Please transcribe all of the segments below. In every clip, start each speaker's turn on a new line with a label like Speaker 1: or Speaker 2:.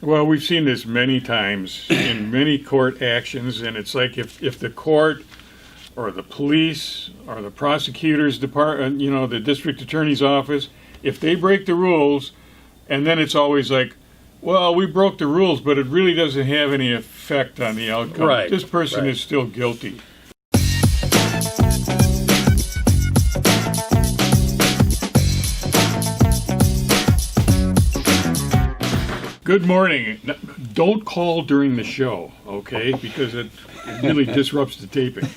Speaker 1: Well, we've seen this many times in many court actions, and it's like if the court or the police or the prosecutor's department, the district attorney's office, if they break the rules, and then it's always like, well, we broke the rules, but it really doesn't have any effect on the outcome.
Speaker 2: Right.
Speaker 1: This person is still guilty. Good morning. Don't call during the show, okay? Because it really disrupts the taping.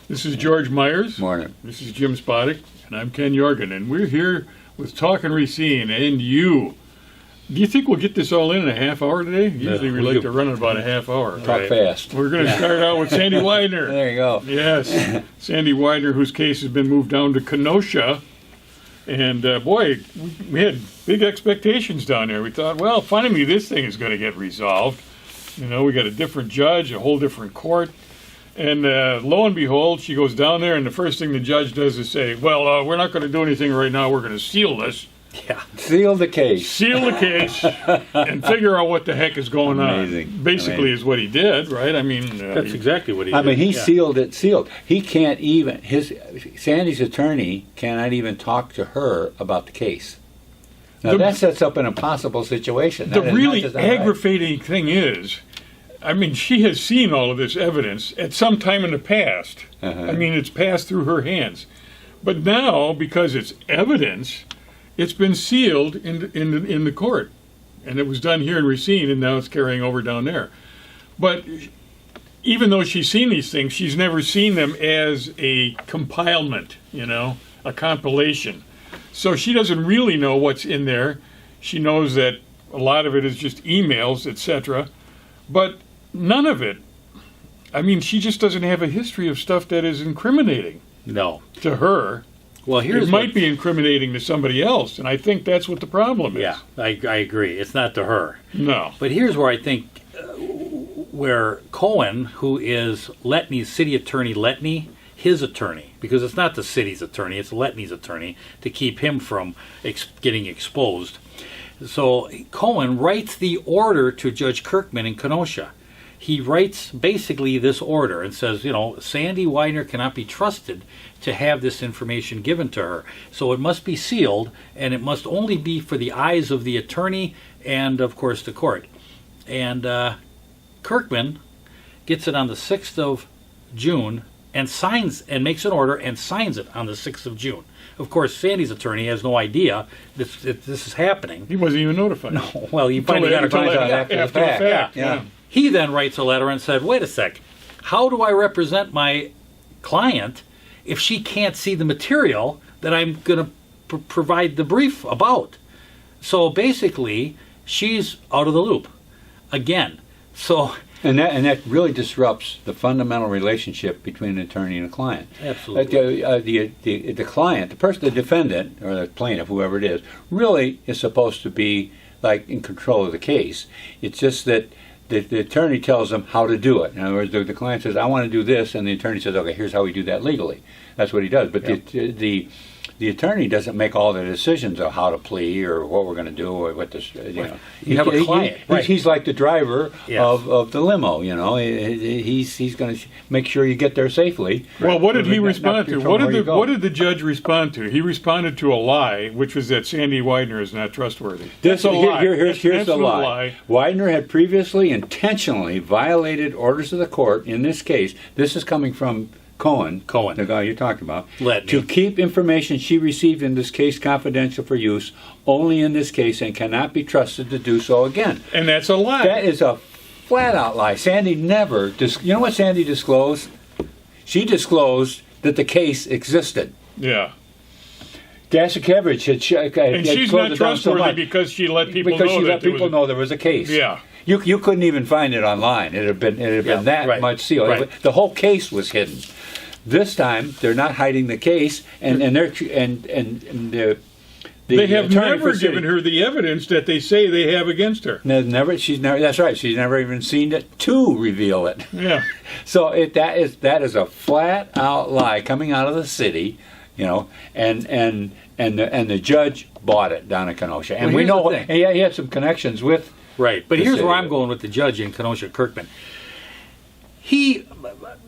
Speaker 1: This is George Myers.
Speaker 3: Morning.
Speaker 1: This is Jim Spodek, and I'm Ken Jorgen, and we're here with Talkin' Racine and you. Do you think we'll get this all in a half hour today? Usually we like to run it about a half hour.
Speaker 3: Talk fast.
Speaker 1: We're going to start out with Sandy Widener.
Speaker 3: There you go.
Speaker 1: Yes, Sandy Widener, whose case has been moved down to Kenosha. And boy, we had big expectations down there. We thought, well, finally this thing is going to get resolved. We got a different judge, a whole different court. And lo and behold, she goes down there, and the first thing the judge does is say, well, we're not going to do anything right now. We're going to seal this.
Speaker 3: Yeah. Seal the case.
Speaker 1: Seal the case and figure out what the heck is going
Speaker 3: Amazing.
Speaker 1: on. Basically is what he did, right? I mean...
Speaker 2: That's exactly what he did.
Speaker 3: He sealed it, sealed. He can't even, Sandy's attorney cannot even talk to her about the case. Now that sets up an impossible situation.
Speaker 1: The really aggravating thing is, she has seen all of this evidence at some time in the past.
Speaker 3: Uh-huh.
Speaker 1: It's passed through her hands. But now, because it's evidence... It's been sealed in the court, and it was done here in Racine, and now it's carrying over down there. But even though she's seen these things, she's never seen them as a compilement, a compilation. So she doesn't really know what's in there. She knows that a lot of it is just emails, etc. But none of it. She just doesn't have a history of stuff that is incriminating.
Speaker 2: No.
Speaker 1: To her.
Speaker 2: Well,
Speaker 1: it might be incriminating to somebody else, and I think that's what the problem is.
Speaker 2: Yeah, I agree. It's not to her.
Speaker 1: No.
Speaker 2: But here's where I think where Cohen, who is Letney's city attorney, his attorney, because it's not the city's attorney, it's Letney's attorney, to keep him from getting exposed. So Cohen writes the order to Judge Kerkman in Kenosha. He writes basically this order and says, Sandy Widener cannot be trusted to have this information given to her. So it must be sealed, and it must only be for the eyes of the attorney and, of course, the court. And Kirkman gets it on the 6th of June and makes an order and signs it on the 6th of June. Of course, Sandy's attorney has no idea this is happening.
Speaker 1: He wasn't even notified.
Speaker 2: No, well, he finally got it
Speaker 1: after the fact.
Speaker 2: Yeah. He then writes a letter and said, wait a sec, how do I represent my client if she can't see the material that I'm going to provide the brief about? So basically, she's out of the loop again. So
Speaker 3: and that really disrupts the fundamental relationship between an attorney and a client.
Speaker 2: Absolutely.
Speaker 3: The client, the defendant, or the plaintiff, whoever it is, really is supposed to be like in control of the case. It's just that the attorney tells them how to do it. In other words, the client says, I want to do this, and the attorney says, okay, here's how we do that legally. That's what he does. But the attorney doesn't make all the decisions of how to plea or what we're going to do or what this,
Speaker 2: You have a client.
Speaker 3: He's like the driver
Speaker 2: Yes.
Speaker 3: of the limo, He's going to make sure you get there safely.
Speaker 1: Well, what did he respond to? What did the judge respond to? He responded to a lie, which was that Sandy Widener is not trustworthy.
Speaker 3: That's a lie. Here's the lie.
Speaker 1: lie.
Speaker 3: Widener had previously intentionally violated orders of the court. In this case, this is coming from Cohen, the guy you're talking about, to keep information she received in this case confidential for use only in this case and cannot be trusted to do so again.
Speaker 1: And that's a lie.
Speaker 3: That is a flat-out lie. Sandy never... you know what Sandy disclosed? She disclosed that the case existed.
Speaker 1: Yeah.
Speaker 3: Dashikevich had
Speaker 1: and she's not trustworthy because she let people
Speaker 3: know there was a case.
Speaker 1: Yeah.
Speaker 3: You couldn't even find it online. It had been that much sealed.
Speaker 2: Right.
Speaker 3: The whole case was hidden. This time they're not hiding the case, and the
Speaker 1: they have never given her the evidence that they say they have against her.
Speaker 3: She's never. That's right. She's never even seen it to reveal it.
Speaker 1: Yeah.
Speaker 3: So that is a flat out lie coming out of the city, and and the judge bought it down in Kenosha. And
Speaker 2: Well,
Speaker 3: we
Speaker 2: here's
Speaker 3: know
Speaker 2: the thing.
Speaker 3: and he had some connections with.
Speaker 2: Right, but
Speaker 3: the
Speaker 2: here's
Speaker 3: city.
Speaker 2: where I'm going with the judge in Kenosha Kirkman. He,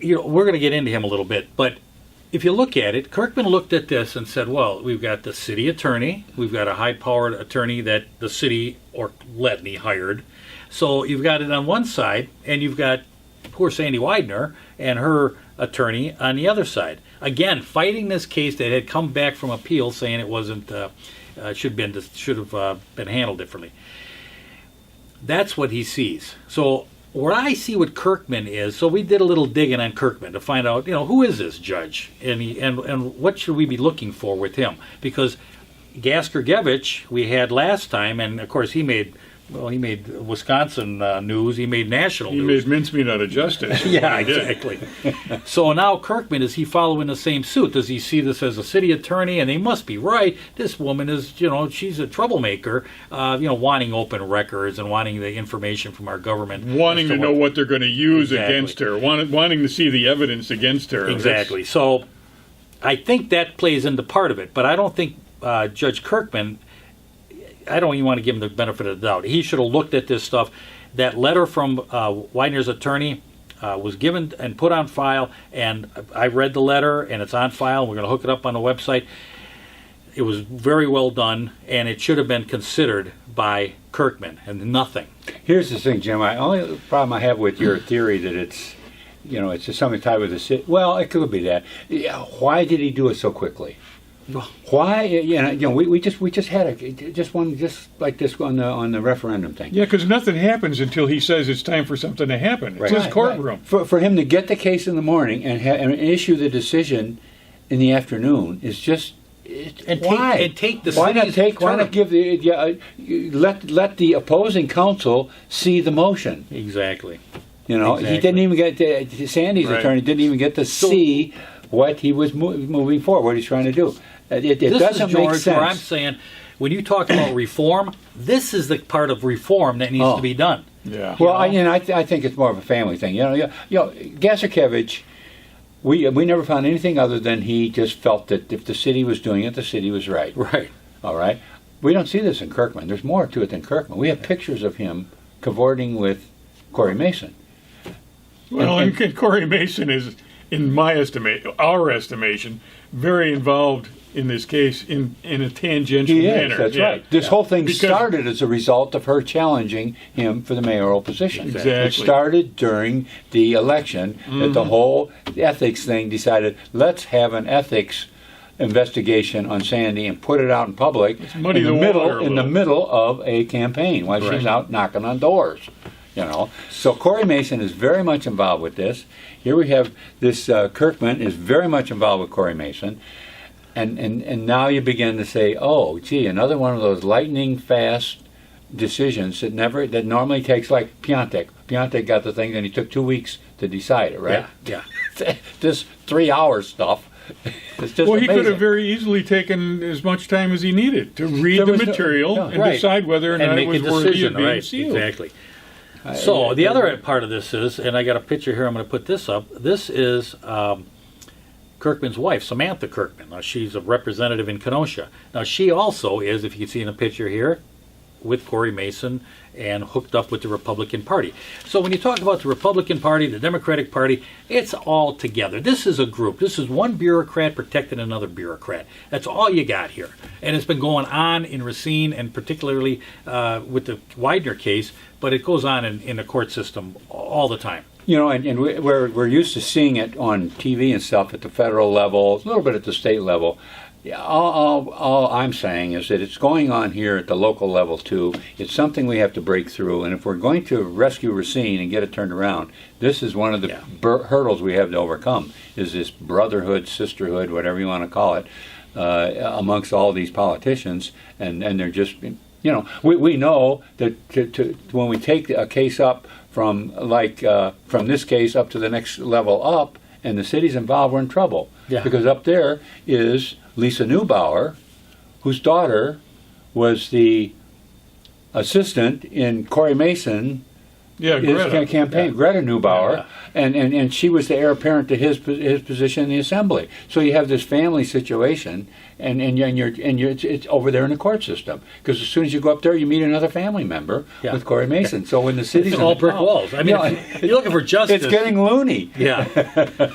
Speaker 2: we're going to get into him a little bit, but if you look at it, Kirkman looked at this and said, well, we've got the city attorney, we've got a high-powered attorney that the city or Letney hired. So you've got it on one side, and you've got poor Sandy Widener and her attorney on the other side. Again, fighting this case that had come back from appeal, saying it wasn't should have been handled differently. That's what he sees. So what I see with Kirkman is, so we did a little digging on Kirkman to find out, who is this judge, and what should we be looking for with him? Because Gaskergevich we had last time, and of course he made Wisconsin news. He made national
Speaker 1: He
Speaker 2: news.
Speaker 1: made mincemeat out of justice.
Speaker 2: Yeah,
Speaker 1: He did.
Speaker 2: exactly. So now Kirkman, is he following the same suit? Does he see this as a city attorney? And they must be right. This woman is, she's a troublemaker, wanting open records and wanting the information from our government.
Speaker 1: Wanting
Speaker 2: as
Speaker 1: to know what they're going to use
Speaker 2: Exactly.
Speaker 1: against her, wanting to see the evidence against her.
Speaker 2: Exactly. So I think that plays into part of it, but I don't think Judge Kirkman, I don't even want to give him the benefit of the doubt. He should have looked at this stuff. That letter from Widener's attorney was given and put on file, and I read the letter, and it's on file. We're going to hook it up on the website. It was very well done, and it should have been considered by Kirkman, and nothing.
Speaker 3: Here's the thing, Jim. The only problem I have with your theory that it's just something tied with the city. Well, it could be that. Yeah, why did he do it so quickly? Why? We just had one like this on the referendum thing.
Speaker 1: Yeah, because nothing happens until he says it's time for something to happen. It's his courtroom.
Speaker 3: For him to get the case in the morning and issue the decision in the afternoon is just. Why?
Speaker 2: Take the
Speaker 3: why not
Speaker 2: city's
Speaker 3: take? Why
Speaker 2: term.
Speaker 3: not give the? Let the opposing counsel see the motion.
Speaker 2: Exactly.
Speaker 3: He
Speaker 2: Exactly.
Speaker 3: didn't even get Sandy's
Speaker 1: Right.
Speaker 3: attorney didn't even get to see what he was moving forward, what he's trying to do. It
Speaker 2: This
Speaker 3: doesn't
Speaker 2: is, George,
Speaker 3: make sense.
Speaker 2: where I'm saying, when you talk about reform, this is the part of reform that needs to be done.
Speaker 1: Yeah.
Speaker 3: Well, I think it's more of a family thing. Gaskerkevich, we never found anything other than he just felt that if the city was doing it, the city was right.
Speaker 2: Right.
Speaker 3: All right. We don't see this in Kirkman. There's more to it than Kirkman. We have pictures of him cavorting with Corey Mason.
Speaker 1: Well, and Corey Mason is, in our estimation, very involved in this case in a tangential manner.
Speaker 3: That's
Speaker 1: Yeah.
Speaker 3: right. This whole thing
Speaker 1: Because-
Speaker 3: started as a result of her challenging him for the mayoral position.
Speaker 1: Exactly.
Speaker 3: It started during the election that the whole ethics thing decided, let's have an ethics investigation on Sandy and put it out in public
Speaker 1: muddy
Speaker 3: in
Speaker 1: the water a
Speaker 3: in the
Speaker 1: little.
Speaker 3: middle of a campaign while
Speaker 2: Right.
Speaker 3: she's out knocking on doors. So Corey Mason is very much involved with this. Here we have this Kirkman is very much involved with Corey Mason. And now you begin to say, oh, gee, another one of those lightning fast decisions that normally takes, like Piontek. Piontek got the thing, and he took 2 weeks to decide it, right?
Speaker 2: Yeah.
Speaker 3: This 3 hour stuff. It's just
Speaker 1: Well, he
Speaker 3: amazing.
Speaker 1: could have very easily taken as much time as he needed to read
Speaker 3: There
Speaker 1: the
Speaker 3: was no-
Speaker 1: material
Speaker 3: no,
Speaker 1: and
Speaker 2: right.
Speaker 1: decide whether or
Speaker 2: And
Speaker 1: not it
Speaker 2: make
Speaker 1: was
Speaker 2: a
Speaker 1: worthy of
Speaker 2: decision,
Speaker 1: being
Speaker 2: right?
Speaker 1: sealed.
Speaker 2: Exactly. So the other part of this is, and I got a picture here, I'm going to put this up. This is Kirkman's wife, Samantha Kirkman. Now, she's a representative in Kenosha. Now, she also is, if you can see in the picture here, with Corey Mason and hooked up with the Republican Party. So when you talk about the Republican Party, the Democratic Party, it's all together. This is a group. This is one bureaucrat protecting another bureaucrat. That's all you got here. And it's been going on in Racine, and particularly with the Widener case, but it goes on in the court system all the time.
Speaker 3: And we're used to seeing it on TV and stuff at the federal level, a little bit at the state level. Yeah, all I'm saying is that it's going on here at the local level too. It's something we have to break through, and if we're going to rescue Racine and get it turned around, this is one of the hurdles we have to overcome. Is this brotherhood, sisterhood, whatever you want to call it, amongst all these politicians, and they're just, we know that when we take a case up from this case up to the next level up, and the city's involved, we're in trouble.
Speaker 2: Yeah.
Speaker 3: Because up there is Lisa Neubauer, whose daughter was the assistant in Corey Mason
Speaker 1: Yeah,
Speaker 3: his
Speaker 1: Greta.
Speaker 3: campaign, Greta Neubauer,
Speaker 2: Yeah.
Speaker 3: and she was the heir apparent to his position in the assembly. So you have this family situation, and it's over there in the court system, because as soon as you go up there, you meet another family member
Speaker 2: Yeah.
Speaker 3: with Corey Mason. So when the city's
Speaker 2: It's
Speaker 3: in
Speaker 2: all
Speaker 3: the
Speaker 2: brick
Speaker 3: town-
Speaker 2: walls. I mean,
Speaker 3: Yeah.
Speaker 2: if you're looking for justice.
Speaker 3: it's getting loony.
Speaker 2: Yeah.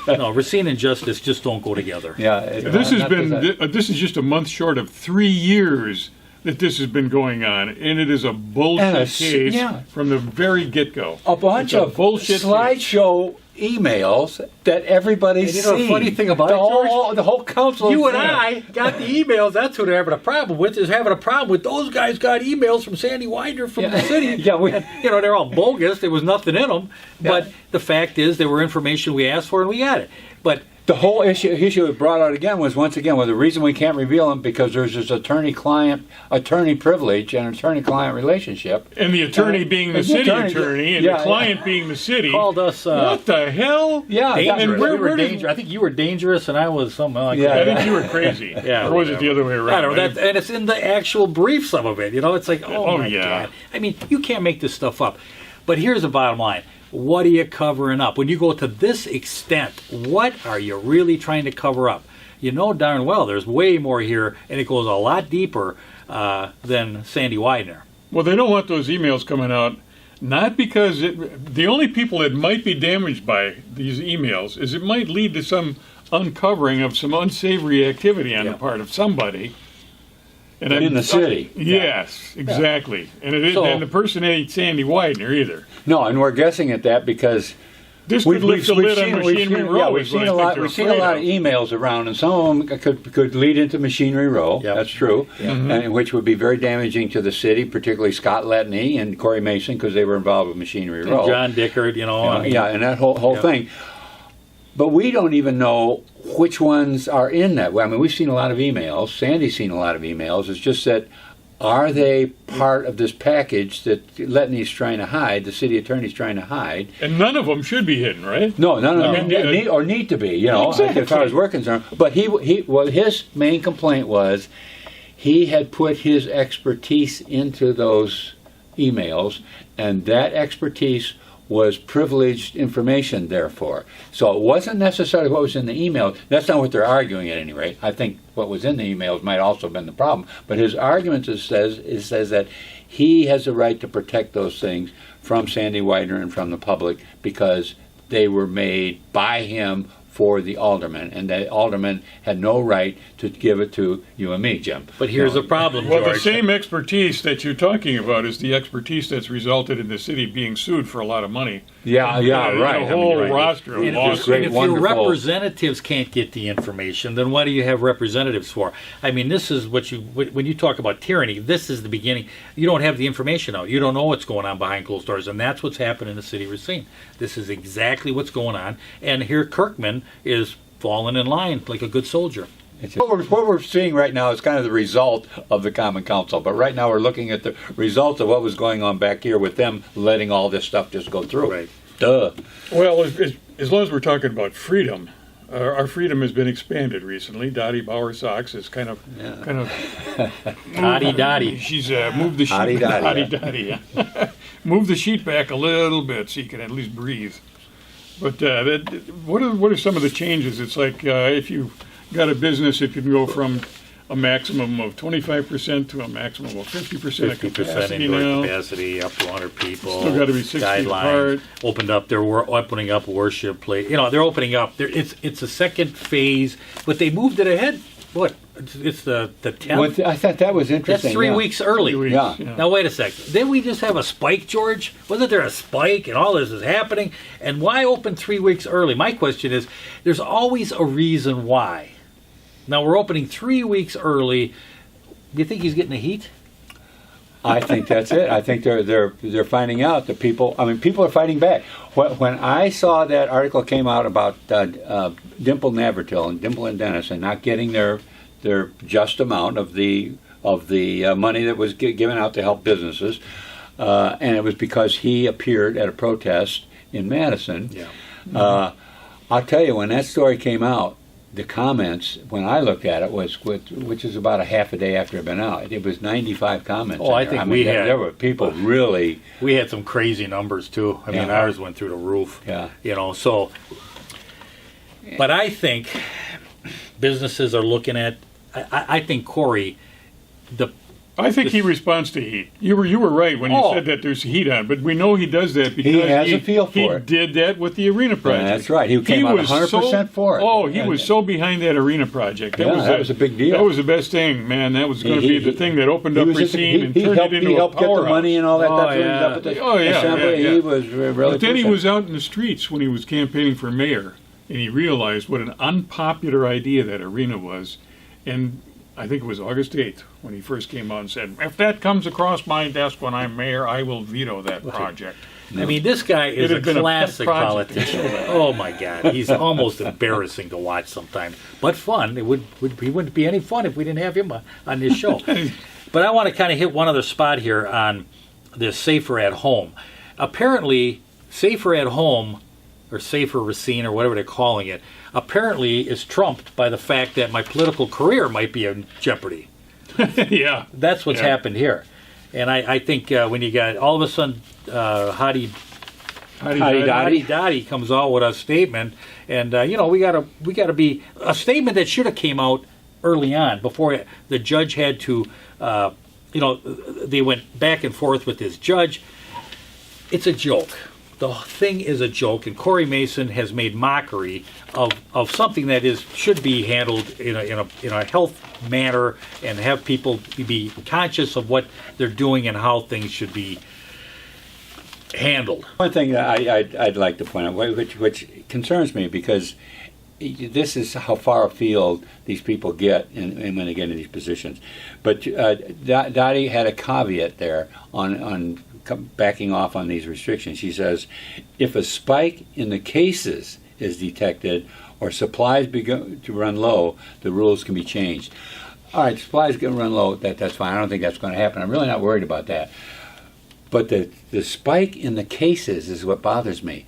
Speaker 2: No, Racine and justice just don't go together.
Speaker 3: Yeah,
Speaker 1: This has been. This is just a month short of 3 years that this has been going on, and it is a bullshit case
Speaker 3: yeah.
Speaker 1: from the very get-go.
Speaker 3: a bunch
Speaker 1: It's a
Speaker 3: of
Speaker 1: bullshit case.
Speaker 3: slideshow emails that everybody's
Speaker 2: And you know the
Speaker 3: seen.
Speaker 2: funny thing about
Speaker 3: the
Speaker 2: it,
Speaker 3: whole, the whole council.
Speaker 2: You
Speaker 3: has
Speaker 2: and
Speaker 3: seen it.
Speaker 2: I got the emails. That's who they're having a problem with. Is having a problem with those guys got emails from Sandy Widener from the city.
Speaker 3: Yeah, we-
Speaker 2: And, they're all bogus. There was nothing in them. But the fact is, there were information we asked for and we got it. But
Speaker 3: The whole issue it brought out again was, once again, the reason we can't reveal them, because there's this attorney privilege and attorney-client relationship.
Speaker 1: And the attorney being the
Speaker 3: and the
Speaker 1: city
Speaker 3: attorney-
Speaker 1: attorney, and
Speaker 3: yeah,
Speaker 1: the client being the city.
Speaker 2: called us
Speaker 1: What the hell?
Speaker 3: Yeah,
Speaker 2: dangerous.
Speaker 1: And where
Speaker 2: We were
Speaker 1: did-
Speaker 2: dangerous. I think you were dangerous and I was something like
Speaker 3: Yeah,
Speaker 1: I
Speaker 2: that.
Speaker 1: think you were crazy.
Speaker 2: Yeah,
Speaker 1: or was it the other way around?
Speaker 2: I don't know. And it's in the actual brief, some of it. It's like,
Speaker 1: Oh,
Speaker 2: my
Speaker 1: yeah.
Speaker 2: God. I mean, you can't make this stuff up. But here's the bottom line. What are you covering up? When you go to this extent, what are you really trying to cover up? You know darn well there's way more here, and it goes a lot deeper than Sandy Widener.
Speaker 1: Well, they don't want those emails coming out, not because the only people that might be damaged by these emails is it might lead to some uncovering of some unsavory activity on the part of somebody. And
Speaker 3: in the city.
Speaker 1: Yes, exactly. And it is,
Speaker 2: So-
Speaker 1: and the person ain't Sandy Widener either.
Speaker 3: No, and we're guessing at that because
Speaker 1: This could lift the lid on Machinery Row.
Speaker 3: Yeah, we've
Speaker 1: is what
Speaker 3: seen
Speaker 1: I
Speaker 3: a
Speaker 1: think
Speaker 3: lot.
Speaker 1: they're
Speaker 3: We've seen a
Speaker 1: afraid
Speaker 3: lot of emails around, and some of them could lead into Machinery Row.
Speaker 2: Yep.
Speaker 3: That's true, and which would be very damaging to the city, particularly Scott Letney and Corey Mason, because they were involved with Machinery Row.
Speaker 2: John Dickard, I mean,
Speaker 3: Yeah, and that whole
Speaker 2: Yeah.
Speaker 3: thing. But we don't even know which ones are in that. I mean, we've seen a lot of emails. Sandy's seen a lot of emails. It's just that, are they part of this package that Letney's trying to hide, the city attorney's trying to hide?
Speaker 1: And none of them should be hidden, right?
Speaker 3: No, none of
Speaker 1: I
Speaker 3: them
Speaker 1: mean,
Speaker 3: need to be, as
Speaker 1: Exactly.
Speaker 3: far as we're concerned. But his main complaint was he had put his expertise into those emails, and that expertise was privileged information, therefore. So it wasn't necessarily what was in the email. That's not what they're arguing at any rate. I think what was in the emails might also have been the problem. But his argument says that he has the right to protect those things from Sandy Widener and from the public because they were made by him for the alderman, and the alderman had no right to give it to you and me, Jim.
Speaker 2: but here's the problem,
Speaker 1: Well,
Speaker 2: George.
Speaker 1: the same expertise that you're talking about is the expertise that's resulted in the city being sued for a lot of money.
Speaker 3: Yeah, right.
Speaker 1: A whole
Speaker 3: right.
Speaker 1: roster of
Speaker 2: And
Speaker 1: lawsuits.
Speaker 3: great,
Speaker 2: if your
Speaker 3: wonderful-
Speaker 2: representatives can't get the information, then what do you have representatives for? I mean, this is when you talk about tyranny, this is the beginning. You don't have the information out. You don't know what's going on behind closed doors, and that's what's happened in the city of Racine. This is exactly what's going on, and here Kirkman is falling in line like a good soldier.
Speaker 3: What we're seeing right now is kind of the result of the Common Council, but right now we're looking at the result of what was going on back here with them letting all this stuff just go through.
Speaker 2: Right.
Speaker 3: Duh.
Speaker 1: Well, as long as we're talking about freedom, our freedom has been expanded recently. Dottie Bauer Sox is kind of
Speaker 2: Dottie Dottie.
Speaker 1: She's moved the sheet.
Speaker 3: Hottie Dottie,
Speaker 1: Dottie, yeah. Moved the sheet back a little bit so you can at least breathe. But what are some of the changes? It's like if you got a business, it can go from a maximum of 25% to a maximum of 50% of
Speaker 2: 50%
Speaker 1: capacity
Speaker 2: indoor
Speaker 1: now.
Speaker 2: capacity, up to 100 people.
Speaker 1: Still gotta be 6 feet
Speaker 2: guidelines.
Speaker 1: apart.
Speaker 2: Opened up. Opening up worship place. They're opening up. It's a second phase, but they moved it ahead. What? It's the 10th.
Speaker 3: I thought that was
Speaker 2: That's
Speaker 3: interesting.
Speaker 2: 3
Speaker 3: yeah.
Speaker 2: weeks early.
Speaker 1: 3 weeks,
Speaker 3: Yeah.
Speaker 2: Now wait a sec. Didn't we just have a spike, George? Wasn't there a spike and all this is happening? And why open 3 weeks early? My question is, there's always a reason why. Now we're opening 3 weeks early. Do you think he's getting the heat?
Speaker 3: I think that's it. I think they're finding out that people. I mean, people are fighting back. When I saw that article came out about Dimple Navratil and Dimple and Dennis and not getting their just amount of the money that was given out to help businesses, and it was because he appeared at a protest in Madison.
Speaker 2: Yeah.
Speaker 3: I'll tell you, when that story came out, the comments, when I looked at it, which is about a half a day after it had been out, it was 95 comments.
Speaker 2: Oh, I
Speaker 3: in there.
Speaker 2: think
Speaker 3: there were people really.
Speaker 2: We had some crazy numbers too. I mean, ours went through the roof.
Speaker 3: Yeah.
Speaker 2: So. But I think businesses are looking at. I think Corey,
Speaker 1: I think he responds to heat. You were right when you said that there's heat on, but we know he does that because
Speaker 3: he has a feel for it.
Speaker 1: He did that with the arena project.
Speaker 3: That's right. He came out 100% for it.
Speaker 1: Oh, he was so behind that arena project. That was
Speaker 3: a big deal.
Speaker 1: That was the best thing, man. That was going to be the thing that opened up Racine and turned it into a powerhouse.
Speaker 3: He helped get the money and all that.
Speaker 1: Yeah.
Speaker 3: He was really.
Speaker 1: But then he was out in the streets when he was campaigning for mayor, and he realized what an unpopular idea that arena was, and I think it was August 8th when he first came out and said, if that comes across my desk when I'm mayor, I will veto that project.
Speaker 2: I mean, this guy is a classic politician. Oh, my God. He's almost embarrassing to watch sometimes. But fun. He wouldn't be any fun if we didn't have him on this show. But I want to kind of hit one other spot here on this Safer at Home. Apparently, Safer at Home, or Safer Racine, or whatever they're calling it, apparently is trumped by the fact that my political career might be in jeopardy.
Speaker 1: Yeah.
Speaker 2: That's what's happened here. And I think when you got, all of a sudden, Hottie Dottie comes out with a statement, and we gotta be a statement that should have came out early on before the judge had to, they went back and forth with this judge. It's a joke. The thing is a joke, and Corey Mason has made mockery of something that should be handled in a health manner and have people be conscious of what they're doing and how things should be handled.
Speaker 3: One thing that I'd like to point out, which concerns me, because this is how far afield these people get when they get in these positions. But Dottie had a caveat there on backing off on these restrictions. She says, if a spike in the cases is detected or supplies begin to run low, the rules can be changed. All right, supplies can run low, that's fine. I don't think that's going to happen. I'm really not worried about that. But the spike in the cases is what bothers me.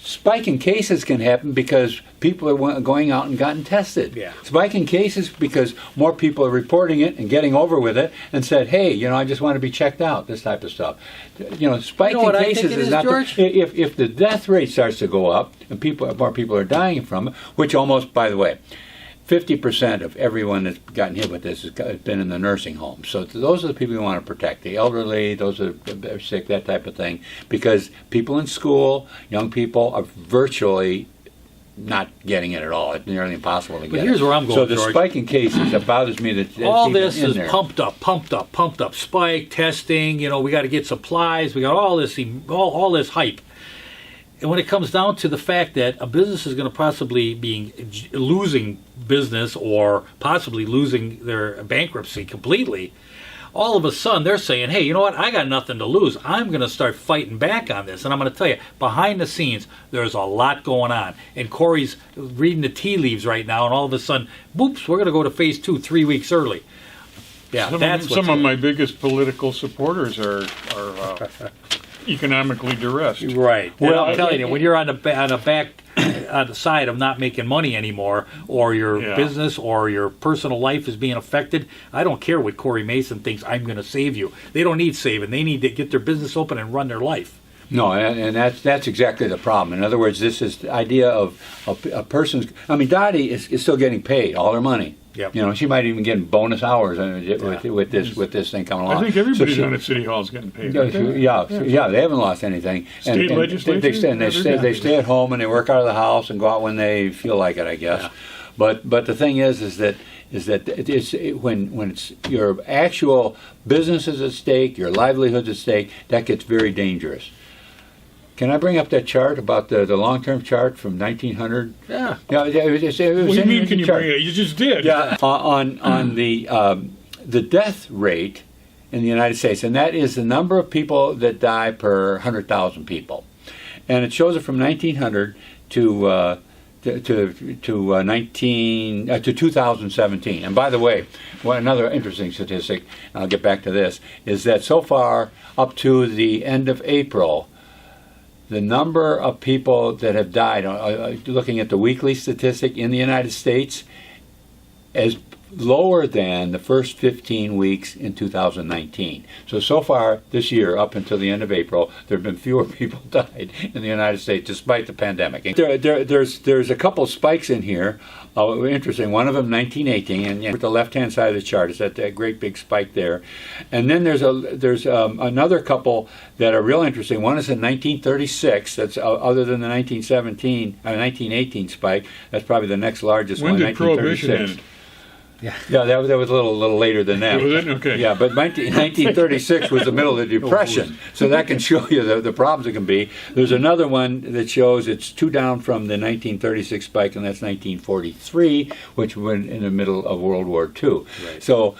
Speaker 3: Spike in cases can happen because people are going out and gotten tested.
Speaker 2: Yeah.
Speaker 3: Spike in cases because more people are reporting it and getting over with it and said, hey, I just want to be checked out, this type of stuff. Spike in cases is not... If the death rate starts to go up and more people are dying from it, which almost, by the way, 50% of everyone that's gotten hit with this has been in the nursing home. So those are the people we want to protect. The elderly, those that are sick, that type of thing. Because people in school, young people, are virtually not getting it at all. It's nearly impossible to get it.
Speaker 2: But here's where I'm going,
Speaker 3: So the
Speaker 2: George.
Speaker 3: spike in cases, that bothers me. That
Speaker 2: all this
Speaker 3: is
Speaker 2: there. pumped up. Spike, testing, we got to get supplies. We got all this hype. And when it comes down to the fact that a business is going to possibly be losing business or possibly losing their bankruptcy completely, all of a sudden they're saying, hey, you know what? I got nothing to lose. I'm going to start fighting back on this. And I'm going to tell you, behind the scenes, there's a lot going on. And Corey's reading the tea leaves right now, and all of a sudden, boops, we're going to go to phase 2 3 weeks early. Yeah,
Speaker 1: some of my biggest political supporters are economically duressed.
Speaker 2: Right. Well, I'm telling you, when you're on the side of not making money anymore, or your business or your personal life is being affected, I don't care what Corey Mason thinks. I'm going to save you. They don't need saving. They need to get their business open and run their life.
Speaker 3: No, and that's exactly the problem. In other words, this is the idea of a person's. I mean, Dottie is still getting paid all her money.
Speaker 2: Yep.
Speaker 3: She might even get bonus hours with this thing coming along.
Speaker 1: I think everybody down at City Hall is getting paid.
Speaker 3: Yeah, they haven't lost anything.
Speaker 1: State legislature?
Speaker 3: They stay at home and they work out of the house and go out when they feel like it, I guess.
Speaker 2: Yeah.
Speaker 3: But the thing is that when it's your actual business is at stake, your livelihood is at stake, that gets very dangerous. Can I bring up that chart about the long-term chart from 1900?
Speaker 2: Yeah.
Speaker 1: What do you mean, can you bring it? You just did.
Speaker 3: Yeah. on the death rate in the United States, and that is the number of people that die per 100,000 people, and it shows it from 1900 to 2017. And by the way, another interesting statistic, and I'll get back to this, is that so far up to the end of April, the number of people that have died, looking at the weekly statistic in the United States, is lower than the first 15 weeks in 2019. So far this year, up until the end of April, there have been fewer people died in the United States despite the pandemic. There's a couple spikes in here. Interesting. One of them, 1918, and with the left-hand side of the chart is that great big spike there. And then there's another couple that are real interesting. One is in 1936. That's other than the 1918 spike. That's probably the next largest
Speaker 1: When
Speaker 3: one.
Speaker 1: did Prohibition
Speaker 3: 1936.
Speaker 1: end?
Speaker 3: Yeah, that was a little later than that.
Speaker 1: Was it? Okay.
Speaker 3: Yeah, but 1936 was the middle of the Depression, so that can show you the problems it can be. There's another one that shows it's 2 down from the 1936 spike, and that's 1943, which went in the middle of World War II.
Speaker 2: Right.
Speaker 3: So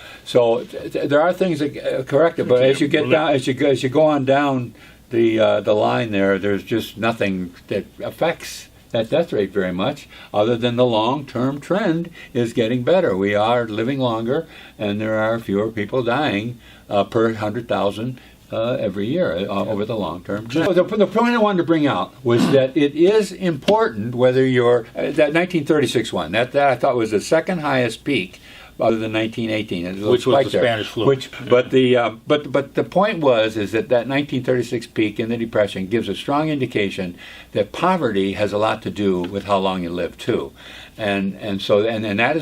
Speaker 3: there are things that correct it, but as you get down, as you go on down the line there's just nothing that affects that death rate very much, other than the long-term trend is getting better. We are living longer, and there are fewer people dying per 100,000 every year over the long term. So the point I wanted to bring out was that it is important whether you're that 1936 one. That I thought was the second highest peak, other than 1918,
Speaker 2: which was the Spanish flu.
Speaker 3: But the point was is that 1936 peak in the Depression gives a strong indication that poverty has a lot to do with how long you live too, and that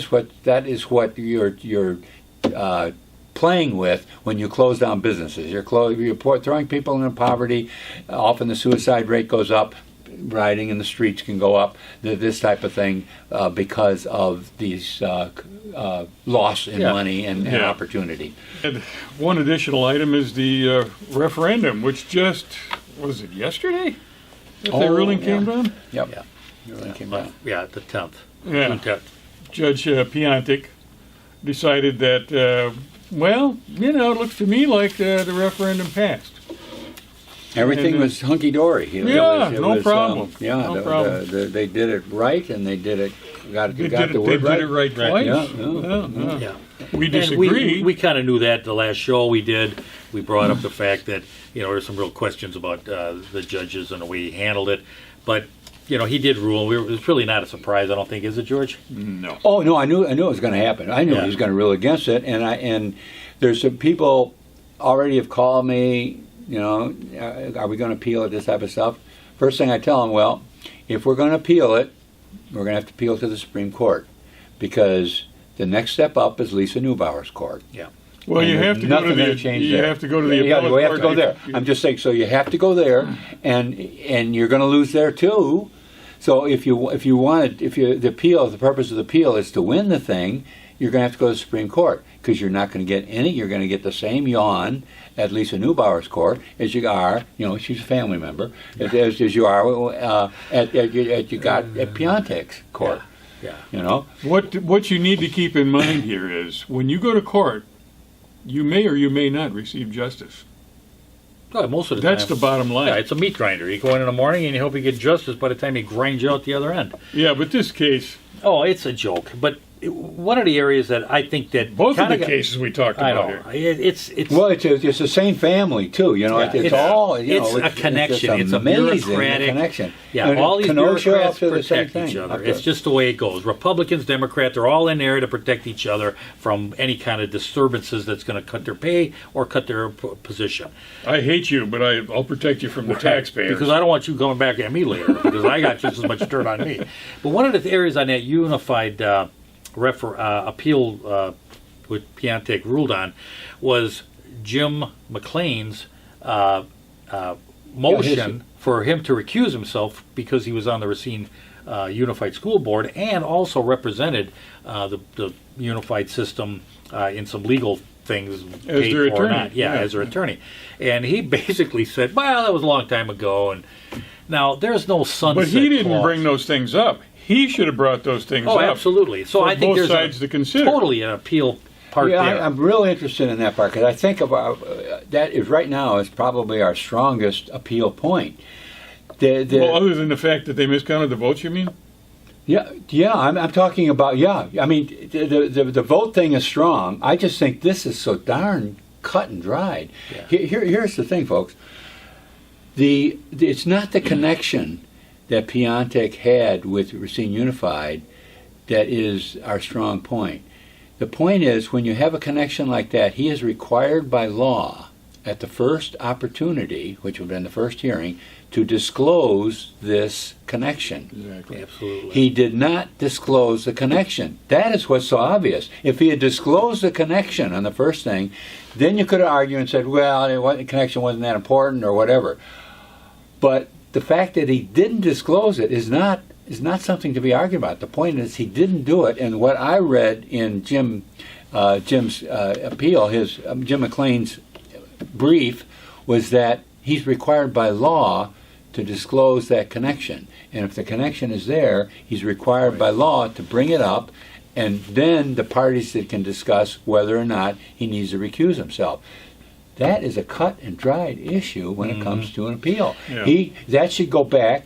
Speaker 3: is what you're playing with when you close down businesses. You're throwing people into poverty. Often the suicide rate goes up. Riding in the streets can go up. This type of thing because of these loss in money and opportunity.
Speaker 1: And one additional item is the referendum, which just, was it yesterday? That the ruling came down?
Speaker 3: Yep.
Speaker 2: Yeah.
Speaker 3: The ruling came down.
Speaker 2: Yeah, the 10th.
Speaker 1: Yeah.
Speaker 2: June 10th.
Speaker 1: Judge Piantek decided that, it looks to me like the referendum passed.
Speaker 3: Everything was hunky-dory.
Speaker 1: No problem.
Speaker 3: No problem. They did it right, and they did it. Got the word
Speaker 1: right. They did it right twice.
Speaker 2: Yeah.
Speaker 1: We disagree.
Speaker 2: And we kind of knew that the last show we did. We brought up the fact that there's some real questions about the judges and the way he handled it, but he did rule. It was really not a surprise, I don't think, is it, George?
Speaker 1: No.
Speaker 3: Oh no, I knew it was going to happen. I knew he was going to rule against it, and there's some people already have called me. Are we going to appeal it, this type of stuff? First thing I tell them, well, if we're going to appeal it, we're going to have to appeal to the Supreme Court, because the next step up is Lisa Neubauer's court.
Speaker 2: Yeah.
Speaker 1: Well, you have to go to the appellate court.
Speaker 3: You have to go there. I'm just saying, so you have to go there, and you're going to lose there too. So if the purpose of the appeal is to win the thing, you're going to have to go to the Supreme Court, because you're not going to get any. You're going to get the same yawn at Lisa Neubauer's court as you are. She's a family member, as you are at Piantek's court.
Speaker 2: Yeah.
Speaker 1: What you need to keep in mind here is when you go to court, you may or you may not receive justice.
Speaker 2: Oh, most of the time.
Speaker 1: That's the bottom line.
Speaker 2: Yeah, it's a meat grinder. You go in the morning and you hope you get justice by the time he grinds you out the other end.
Speaker 1: Yeah, but this case...
Speaker 2: Oh, it's a joke. But one of the areas that I think that...
Speaker 1: Both of the cases we talked about here.
Speaker 2: It's
Speaker 3: the same family, too. It's
Speaker 2: a connection. It's a bureaucratic
Speaker 3: connection.
Speaker 2: Yeah,
Speaker 3: and
Speaker 2: all these
Speaker 3: Kenosha
Speaker 2: bureaucrats
Speaker 3: the same
Speaker 2: protect each
Speaker 3: thing.
Speaker 2: other. It's just the way it goes. Republicans, Democrats, they're all in there to protect each other from any kind of disturbances that's going to cut their pay or cut their position.
Speaker 1: I hate you, but I'll protect you from the taxpayers.
Speaker 2: Because I don't want you coming back at me later, because I got just as much dirt on me. But one of the areas on that unified appeal which Piantek ruled on was Jim McLean's motion for him to recuse himself because he was on the Racine Unified School Board and also represented the unified system in some legal things,
Speaker 1: as their attorney.
Speaker 2: Or not. Yeah, as their attorney. And he basically said, well, that was a long time ago, and now there's no sunset
Speaker 1: But he didn't
Speaker 2: clause.
Speaker 1: bring those things up. He should have brought those things up.
Speaker 2: Oh, absolutely. So I think
Speaker 1: both
Speaker 2: there's
Speaker 1: sides to consider.
Speaker 2: Totally an appeal part there.
Speaker 3: I'm really interested in that part, because I think about that is right now is probably our strongest appeal point.
Speaker 1: Well, other than the fact that they miscounted the votes, you mean?
Speaker 3: Yeah. I'm talking about. Yeah, I mean the vote thing is strong. I just think this is so darn cut and dried.
Speaker 2: Yeah.
Speaker 3: Here's the thing, folks. It's not the connection that Piontek had with Racine Unified that is our strong point. The point is, when you have a connection like that, he is required by law at the first opportunity, which would have been the first hearing, to disclose this connection.
Speaker 1: Exactly.
Speaker 2: Absolutely.
Speaker 3: He did not disclose the connection. That is what's so obvious. If he had disclosed the connection on the first thing, then you could argue and said, well, the connection wasn't that important or whatever. But the fact that he didn't disclose it is not something to be argued about. The point is he didn't do it. And what I read in Jim's appeal, Jim McLean's brief, was that he's required by law to disclose that connection. And if the connection is there, he's required by law to bring it up, and then the parties that can discuss whether or not he needs to recuse himself. That is a cut and dried issue when it comes to an appeal.
Speaker 1: Yeah.
Speaker 3: That should go back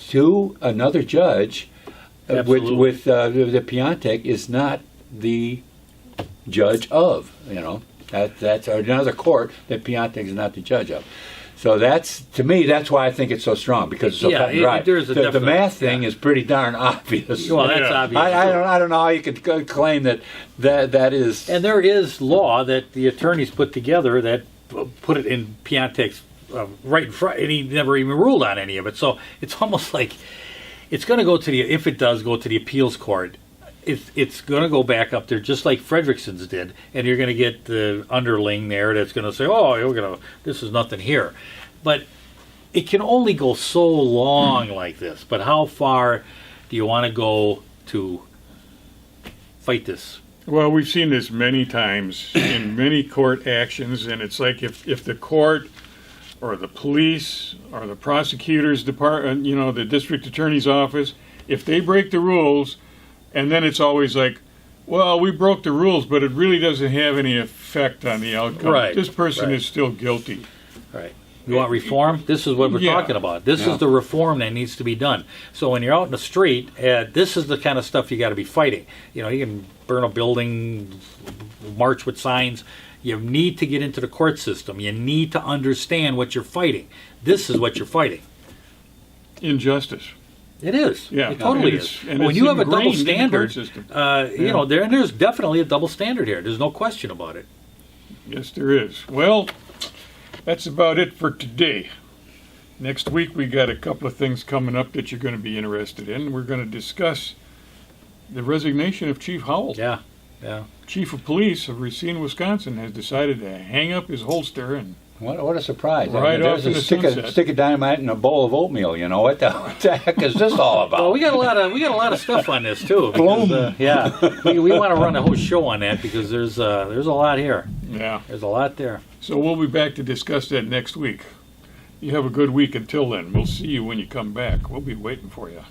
Speaker 3: to another judge, with the Piontek is not the judge of. That's another court that Piontek is not the judge of. So to me, that's why I think it's so strong, because it's so cut and dry. The math thing is pretty darn obvious.
Speaker 2: Well, that's obvious.
Speaker 3: I don't know how you could claim that is.
Speaker 2: And there is law that the attorneys put together that put it in Piontek's right in front, and he never even ruled on any of it. So it's almost like it's going to go to if it does go to the appeals court, it's going to go back up there just like Frederickson's did, and you're going to get the underling there that's going to say, "Oh, this is nothing here," but it can only go so long like this. But how far do you want to go to fight this?
Speaker 1: Well, we've seen this many times in many court actions, and it's like if the court or the police or the prosecutor's department, the district attorney's office, if they break the rules, and then it's always like, well, we broke the rules, but it really doesn't have any effect on the outcome.
Speaker 2: Right.
Speaker 1: This person is still guilty.
Speaker 2: Right. You want reform? This is what we're talking about. This is the reform that needs to be done. So when you're out in the street, this is the kind of stuff you got to be fighting. You can burn a building, march with signs. You need to get into the court system. You need to understand what you're fighting. This is what you're fighting.
Speaker 1: Injustice.
Speaker 2: It is.
Speaker 1: Yeah,
Speaker 2: it totally is. When you have a double standard, there's definitely a double standard here. There's no question about it.
Speaker 1: Yes, there is. Well, that's about it for today. Next week we got a couple of things coming up that you're going to be interested in. We're going to discuss the resignation of Chief Howell.
Speaker 2: Yeah.
Speaker 1: Chief of Police of Racine, Wisconsin, has decided to hang up his holster and
Speaker 3: what a surprise!
Speaker 1: Right off in the sunset.
Speaker 3: Stick of dynamite in a bowl of oatmeal. What the heck is this all about?
Speaker 2: Well, we got a lot of stuff on this too. Because, we want to run a whole show on that because there's a lot here.
Speaker 1: Yeah,
Speaker 2: there's a lot there.
Speaker 1: So we'll be back to discuss that next week. You have a good week until then. We'll see you when you come back. We'll be waiting for you.